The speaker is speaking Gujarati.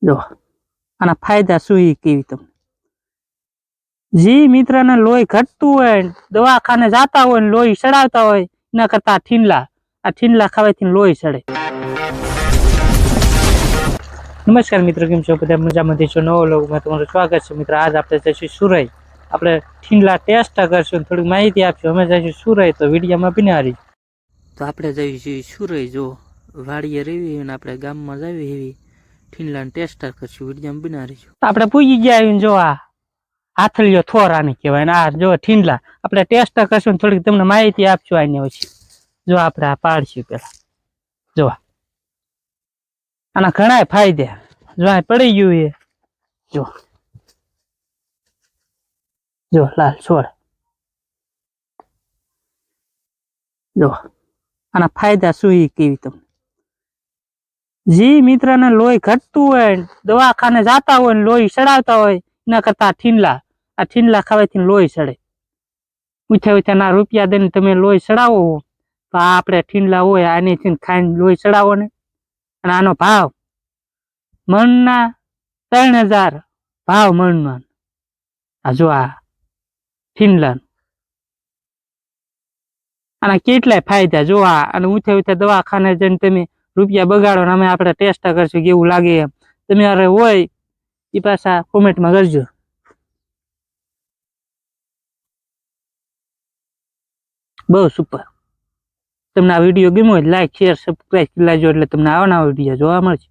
જો આના ફાયદા શું ઈ કેવી તમને જી મિત્રને લોહી ઘટતું હોય દવાખાને જાતા હોય ને લોહી ચડાવતા હોય એના કરતા આ ઠીંડલા ખાવાથી લોહી ચડે। નમસ્કાર મિત્રો, કેમ છો બધા? મજામાં છો? નવો લોગમાં તમારું સ્વાગત છે મિત્રો। આજ આપણે જઈશું સુરઈ, આપણે ઠીંડલા ટેસ્ટ કરશું, થોડી માહિતી આપશું। અમે જઈશું સુરઈ, તો વિડીયોમાં બિના રહી। તો આપણે જઈશું સુરઈ, જો વાડીએ રહેવી અને આપણે ગામમાં જવી એવી ઠીંડલાને ટેસ્ટ કરશું, વિડીયોમાં બિના રહીશું। આપણે પૂજી ગયા આવીને જો આ હાથલીઓ થોર આને કહેવાય ને આ જો ઠીંડલા આપણે ટેસ્ટ કરશું, થોડીક તમને માહિતી આપશું આની પછી। જો આપણે આ પાડશું પેલા, જો આના ઘણા ફાયદા જો આ પડી ગયું એ જો લાલ છોડ, જો આના ફાયદા શું ઈ કેવી તમને જી મિત્રને લોહી ઘટતું હોય દવાખાને જાતા હોય ને લોહી ચડાવતા હોય એના કરતા આ ઠીંડલા ખાવાથી લોહી ચડે। ઉઠ્યા રૂપિયા દઈને તમે લોહી ચડાવો તો આ આપણે ઠીંડલા હોય આની ખાઈને લોહી ચડાવો ને, અને આનો ભાવ મણના 3000 ભાવ મણનો। આ જો આ ઠીંડલા આના કેટલાય ફાયદા જો આ, અને ઉઠ્યા દવાખાને જઈને તમે રૂપિયા બગાડો ને અમે આપણે ટેસ્ટ કરશું કેવું લાગે એમ। તમે અરે હોય એ પાછા કોમેન્ટમાં કરજો। બહુ સુપર। તમને આ વિડીયો ગમ્યો હોય લાઈક શેર સબસ્ક્રાઈબ કરી લેજો, એટલે તમને આવા નવા વિડીયો જોવા મળશે।